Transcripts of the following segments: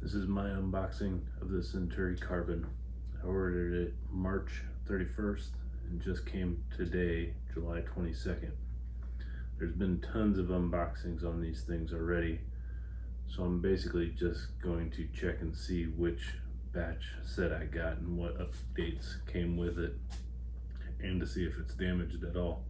This is my unboxing of the Centauri Carbon. I ordered it March 31st and just came today, July 22nd. There's been tons of unboxings on these things already, so I'm basically just going to check and see which batch set I got and what updates came with it, and to see if it's damaged at all.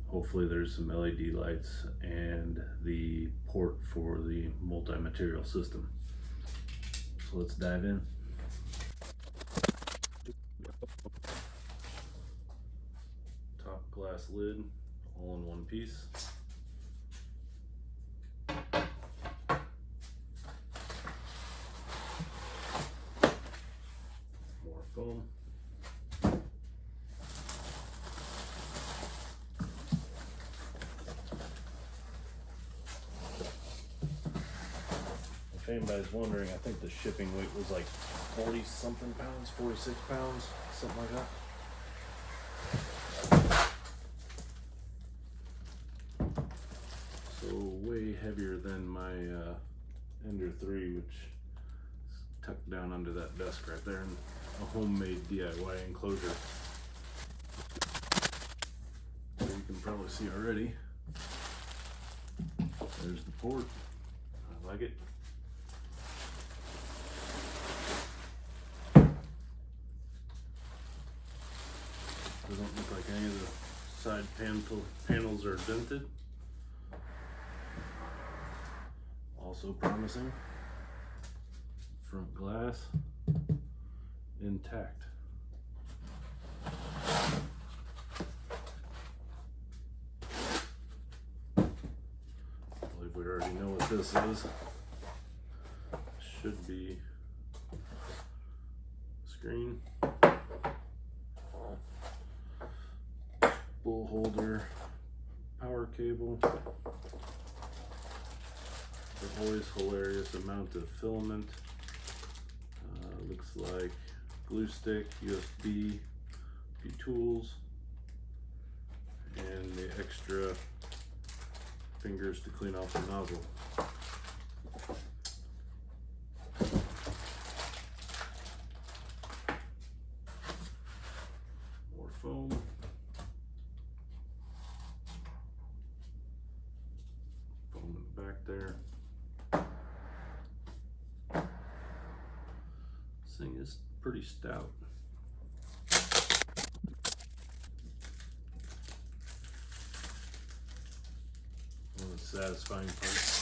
Hopefully there's some LED lights and the port for the multi-material system. So let's dive in. Top glass lid, all in one piece. More foam. If anybody's wondering, I think the shipping weight was like 40 something pounds, 46 pounds, something like that. So way heavier than my Ender 3, which is tucked down under that desk right there, and a homemade DIY enclosure. So you can probably see already, there's the port. I like it. Doesn't look like any of the side panels are dented. Also promising. Front glass intact. I believe we already know what this is. Should be screen. Bull holder, power cable, the always hilarious amount of filament, looks like glue stick, USB, few tools, and the extra fingers to clean off the nozzle. More foam. Back there. This thing is pretty stout. One of the satisfying parts.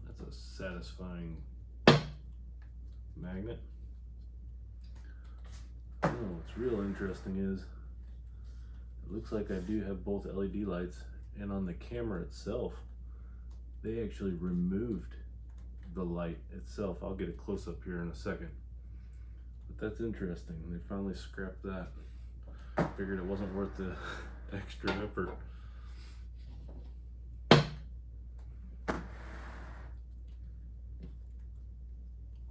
That's a satisfying magnet. Oh, what's real interesting is it looks like I do have both LED lights, and on the camera itself they actually removed the light itself. I'll get a close-up here in a second, but that's interesting. They finally scrapped that. Figured it wasn't worth the extra effort.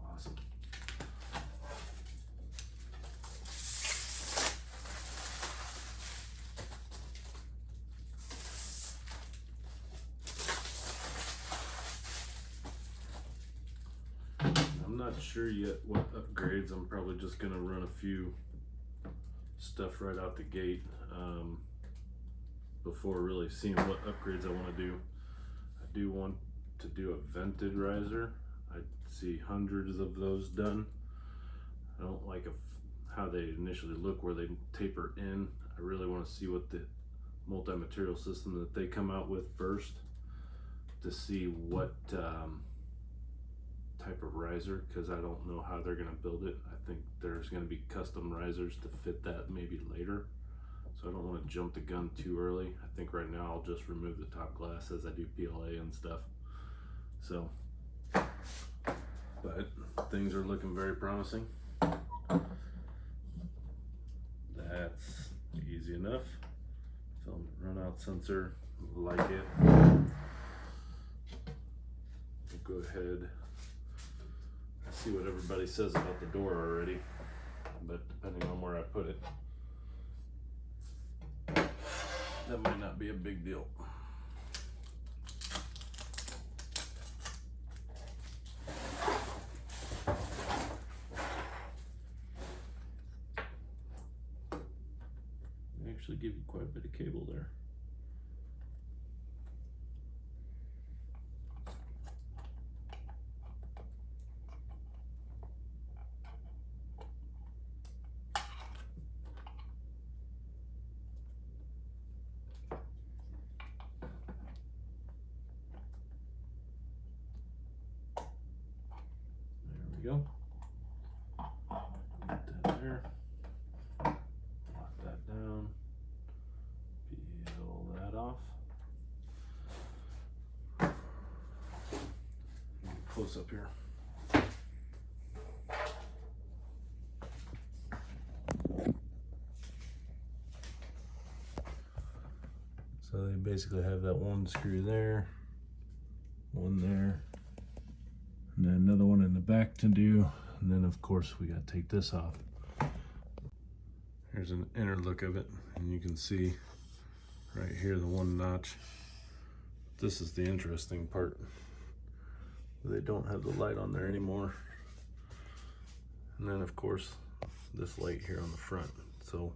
Awesome. I'm not sure yet what upgrades. I'm probably just gonna run a few stuff right out the gate before really seeing what upgrades I want to do. I do want to do a vented riser. I see hundreds of those done. I don't like how they initially look, where they taper in. I really want to see what the multi-material system that they come out with first, to see what type of riser, because I don't know how they're going to build it. I think there's going to be custom risers to fit that maybe later, so I don't want to jump the gun too early. I think right now I'll just remove the top glass as I do PLA and stuff. So, but things are looking very promising. That's easy enough. Filament runout sensor, like it. We'll go ahead. See what everybody says about the door already. be a big deal. They actually give you quite a bit of cable there. Go. Put that there. Lock that down. Peel that off. Close up here. So they basically have that one screw there, one there, and then another one in the back to do, and then of course we got to take this off. Here's an inner look of it, and you can see right here the one notch. This is the interesting part. They don't have the light on there anymore. And then of course this light here on the front. So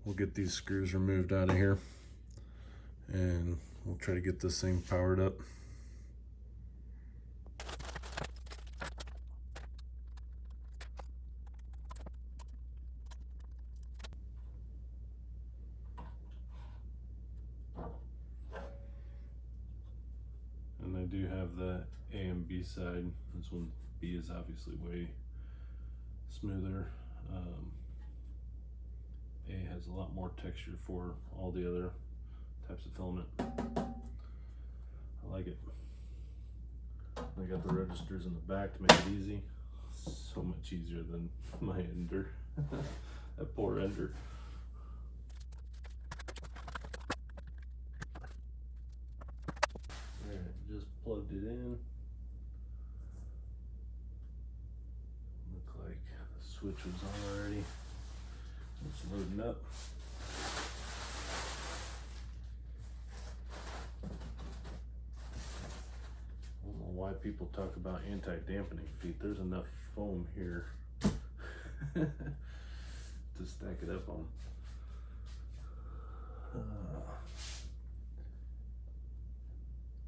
we'll get these screws removed out of here and we'll try to get this thing powered up. And I do have the A and B side. This one, B, is obviously way smoother. A has a lot more texture for all the other types of filament. I like it. I got the registers in the back to make it easy. So much easier than my ender. That poor ender. Just plugged it in. Looked like the switch was on already. It's loading up. I don't know why people talk about anti-dampening feet. There's enough foam here to stack it up on.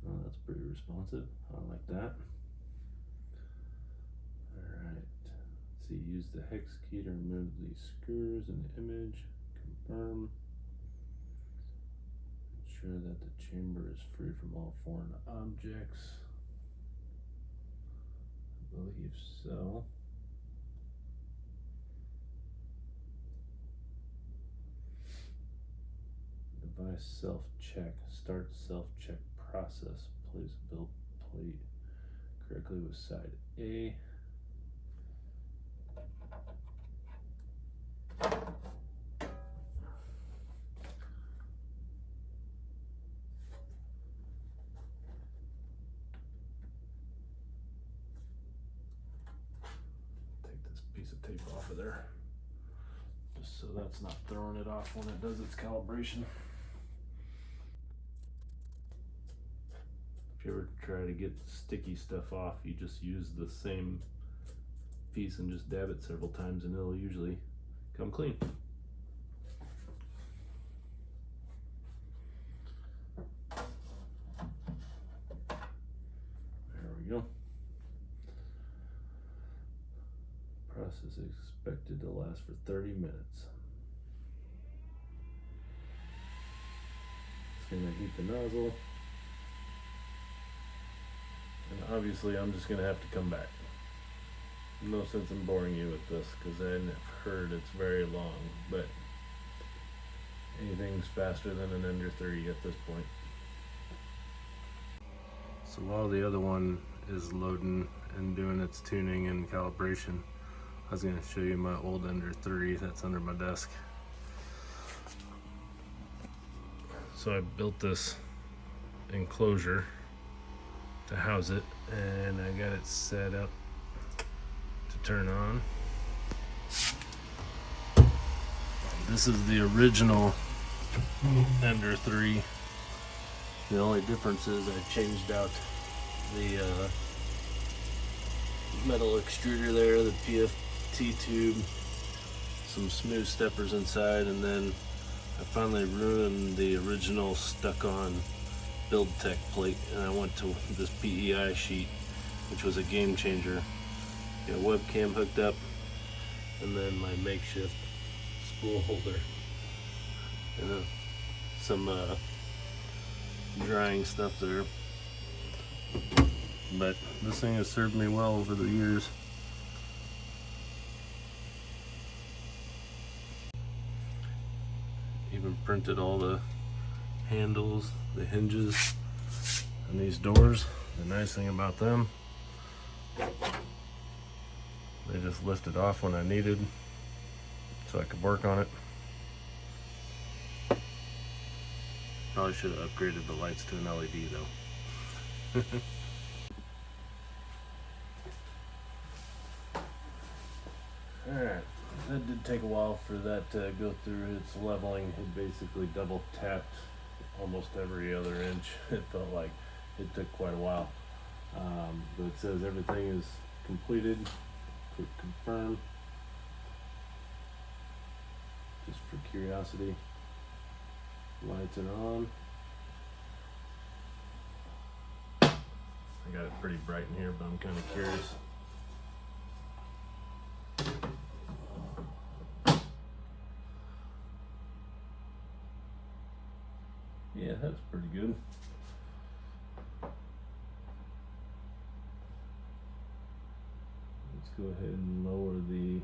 Oh, that's pretty responsive. I like that. Alright. So you use the hex key to remove these screws in the image. Confirm. Ensure that the chamber is free from all foreign objects. I believe so. Device self-check. Start self-check process. Place build plate correctly with side A. Take this piece of tape off of there, just so that's not throwing it off when it does its calibration. If you ever try to get sticky stuff off, you just use the same piece and just dab it several times and it'll usually come clean. There we go. Process is expected to last for 30 minutes. It's going to heat the nozzle. And obviously I'm just going to have to come back. No sense in boring you with this because I've heard it's very long, but anything's faster than an Ender 3 at this point. So while the other one is loading and doing its tuning and calibration, I was going to show you my old Ender 3 that's under my desk. So I built this enclosure to house it, and I got it set up to turn on. This is the original Ender 3. The only difference is I changed out the metal extruder there, the PFT tube, some smooth steppers inside, and then I finally ruined the original stuck-on Build Tech plate, and I went to this PEI sheet, which was a game changer. Got a webcam hooked up, and then my makeshift spool holder, and some drying stuff there. But this thing has served me well over the years. Even printed all the handles, the hinges, and these doors. The nice thing about them, they just lifted off when I needed, so I could work on it. Probably should have upgraded the lights to an LED though. Alright, that did take a while for that to go through its leveling. It basically double tapped almost every other inch. It felt like it took quite a while. But it says everything is completed. Click confirm. Just for curiosity. Lights are on. I got it pretty bright in here, but I'm kind of curious. Yeah, that's pretty good. Let's go ahead and lower the Z.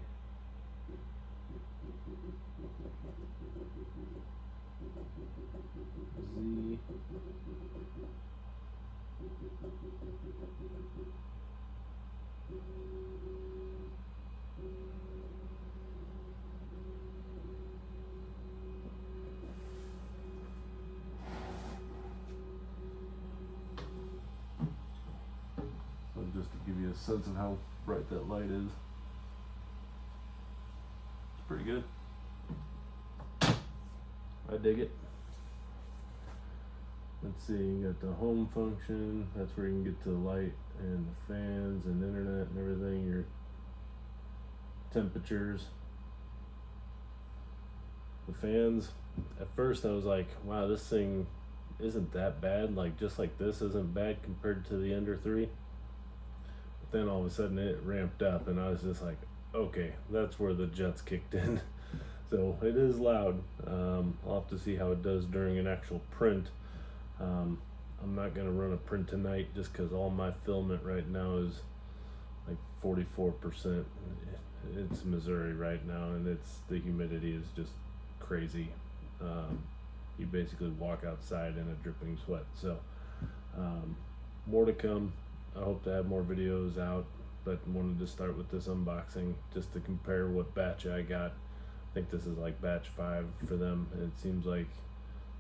So just to give you a sense of how bright that light is, it's pretty good. I dig it. Let's see, you got the home function, that's where you can get to the light and the fans and internet and everything, your temperatures. The fans, at first I was like, wow, this thing isn't that bad, like just like this isn't bad compared to the Ender 3. But then all of a sudden it ramped up and I was just like, okay, that's where the jets kicked in. So it is loud. I'll have to see how it does during an actual print. I'm not going to run a print tonight just because all my filament right now is like 44%. It's Missouri right now, and the humidity is just crazy. You basically walk outside in a dripping sweat. So more to come. I hope to have more videos out, but wanted to start with this unboxing just to compare what batch I got. I think this is like batch 5 for them, and it seems like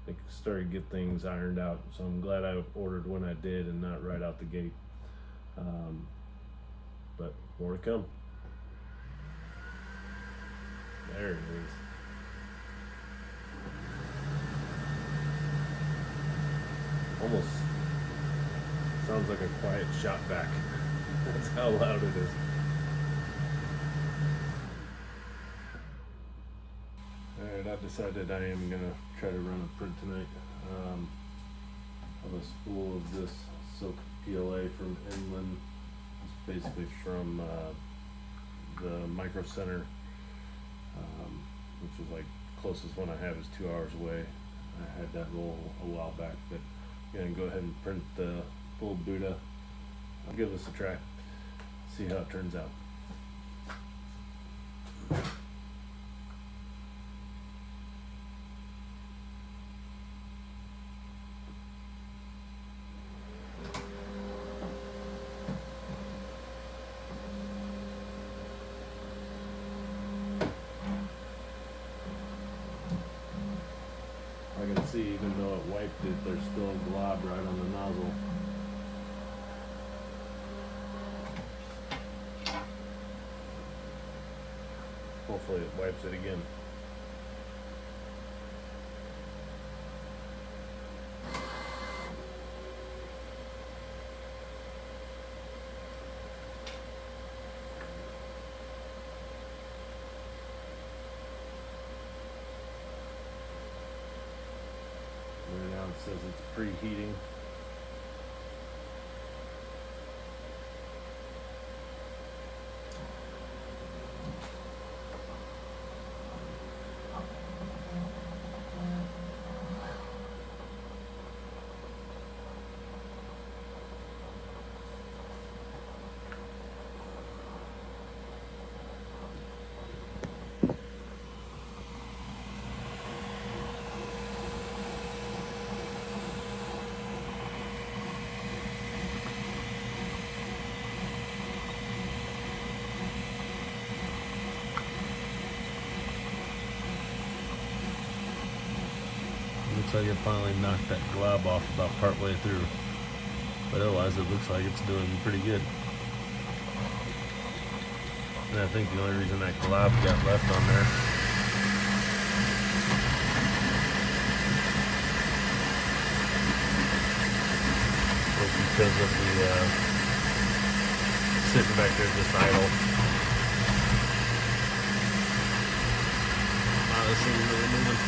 they started to get things ironed out, so I'm glad I ordered when I did and not right out the gate. But more to come. There it is. Almost sounds like a quiet shot back. That's how loud it is. Alright, I've decided I am going to try to run a print tonight. I have a spool of this silk PLA from Inland. It's basically from the Micro Center, which is like closest one I have is 2 hours away. I had that roll a while back, but I'm going to go ahead and print the full Buddha. I'll give this a try, see how it turns out. I can see even though it wiped it, there's still a glob right on the nozzle. Hopefully it wipes it again. says it's preheating. Looks like it finally knocked that glob off about partway through, but otherwise it looks like it's doing pretty good. And I think the only reason that glob got left on there was because of the sitting back there just idle. Wow, this thing's really moving.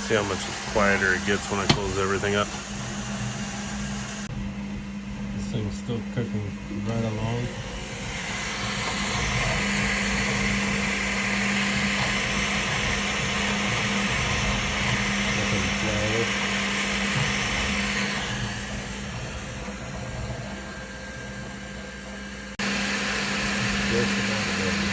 See how much quieter it gets when I close everything up. This thing's still cooking right along. Nothing flawless. Just about ready.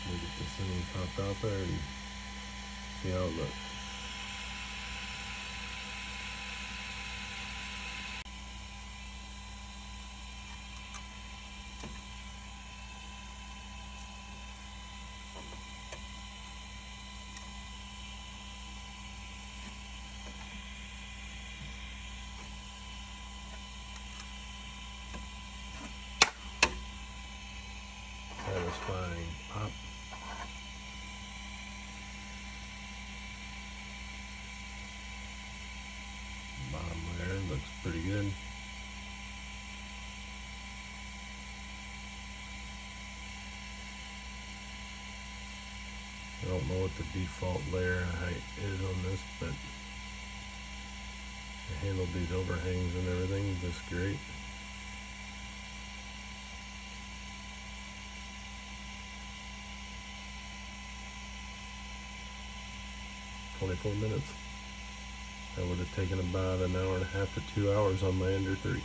We'll get this thing popped out there and see how it looks. Satisfying pop. Bottom there looks pretty good. I don't know what the default layer height is on this, but I handled these overhangs and everything just great. $24 minutes. That would have taken about an hour and a half to 2 hours on my Ender 3.